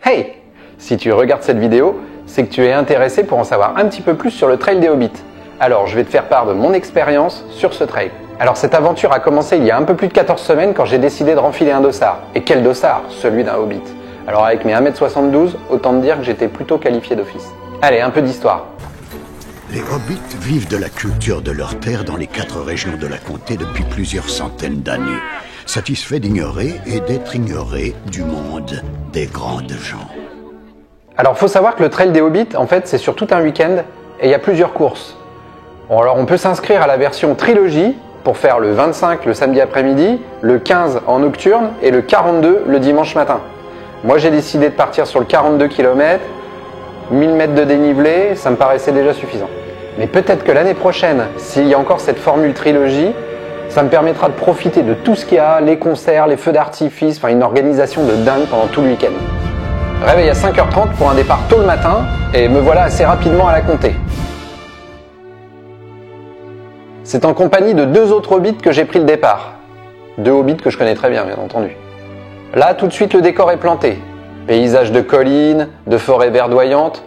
Hey! Si tu regardes cette vidéo, c'est que tu es intéressé pour en savoir un petit peu plus sur le trail des Hobbits. Alors je vais te faire part de mon expérience sur ce trail. Alors cette aventure a commencé il y a un peu plus de 14 semaines quand j'ai décidé de renfiler un dossard. Et quel dossard? Celui d'un Hobbit. Alors avec mes 1m72, autant te dire que j'étais plutôt qualifié d'office. Allez, un peu d'histoire. Les Hobbits vivent de la culture de leur terre dans les 4 régions de la comté depuis plusieurs centaines d'années, satisfaits d'ignorer et d'être ignorés du monde des grandes gens. Alors faut savoir que le trail des Hobbits, en fait, c'est sur tout un week-end et il y a plusieurs courses. Bon, alors on peut s'inscrire à la version trilogie pour faire le 25 le samedi après-midi, le 15 en nocturne et le 42 le dimanche matin. Moi j'ai décidé de partir sur le 42 km, 1000 mètres de dénivelé, ça me paraissait déjà suffisant. Mais peut-être que l'année prochaine, s'il y a encore cette formule trilogie, ça me permettra de profiter de tout ce qu'il y a, les concerts, les feux d'artifice, enfin une organisation de dingue pendant tout le week-end. Réveil à 5h30 pour un départ tôt le matin et me voilà assez rapidement à la comté. C'est en compagnie de 2 autres hobbits que j'ai pris le départ. 2 hobbits que je connais très bien, bien entendu. Là, tout de suite, le décor est planté. Paysage de collines, de forêts verdoyantes.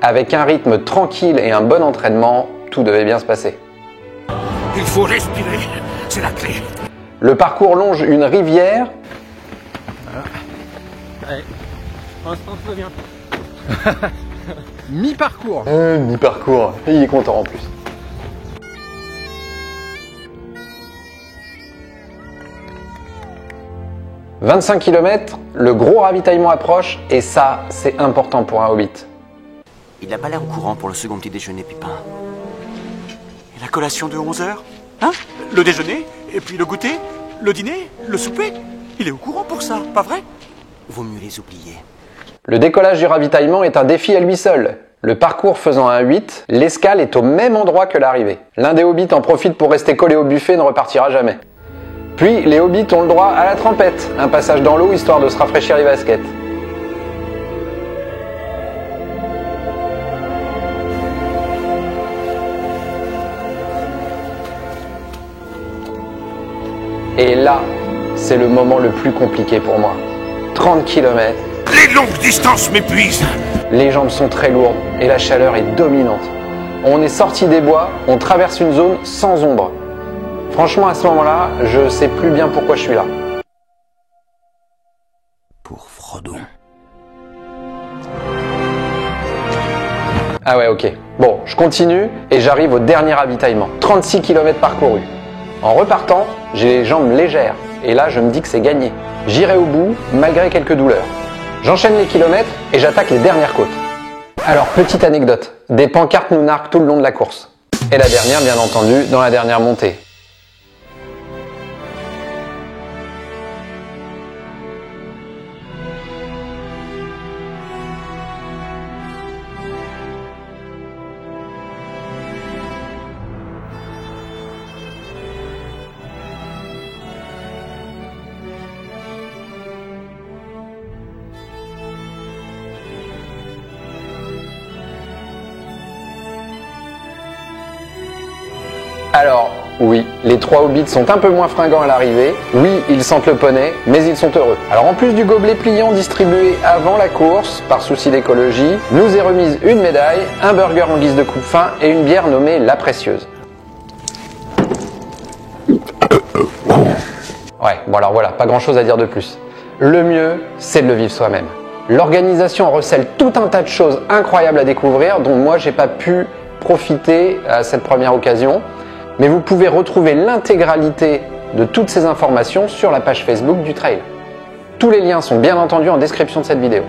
Avec un rythme tranquille et un bon entraînement, tout devait bien se passer. Il faut respirer, c'est la clé. Le parcours longe une rivière. Allez, pour l'instant tout va bien. Mi-parcours. Mi-parcours, il est content en plus. « 25 km, le gros ravitaillement approche et ça, c'est important pour un hobbit. » Il n'a pas l'air au courant pour le second petit déjeuner, Pipin. Et la collation de 11h? Hein? Le déjeuner? Et puis le goûter? Le dîner? Le souper? Il est au courant pour ça, pas vrai? Vaut mieux les oublier. Le décollage du ravitaillement est un défi à lui seul. Le parcours faisant un 8, l'escale est au même endroit que l'arrivée. L'un des hobbits en profite pour rester collé au buffet et ne repartira jamais. Puis, les hobbits ont le droit à la trempette, un passage dans l'eau histoire de se rafraîchir les baskets. Et là, c'est le moment le plus compliqué pour moi. 30 km. Les longues distances m'épuisent. Les jambes sont très lourdes et la chaleur est dominante. On est sorti des bois, on traverse une zone sans ombre. Franchement, à ce moment-là, je sais plus bien pourquoi je suis là. Pour Frodon. Ah ouais, ok. Bon, je continue et j'arrive au dernier ravitaillement. 36 km parcourus. En repartant, j'ai les jambes légères et là, je me dis que c'est gagné. J'irai au bout, malgré quelques douleurs. J'enchaîne les kilomètres et j'attaque les dernières côtes. Alors, petite anecdote. Des pancartes nous narquent tout le long de la course. Et la dernière, bien entendu, dans la dernière montée. Alors, oui, les 3 hobbits sont un peu moins fringants à l'arrivée. Oui, ils sentent le poney, mais ils sont heureux. Alors en plus du gobelet pliant distribué avant la course, par souci d'écologie, nous est remise une médaille, un burger en guise de coupe-fin et une bière nommée La Précieuse. Ouais, bon alors voilà, pas grand chose à dire de plus. Le mieux, c'est de le vivre soi-même. L'organisation recèle tout un tas de choses incroyables à découvrir dont moi j'ai pas pu profiter à cette première occasion. Mais vous pouvez retrouver l'intégralité de toutes ces informations sur la page Facebook du Trail. Tous les liens sont bien entendu en description de cette vidéo.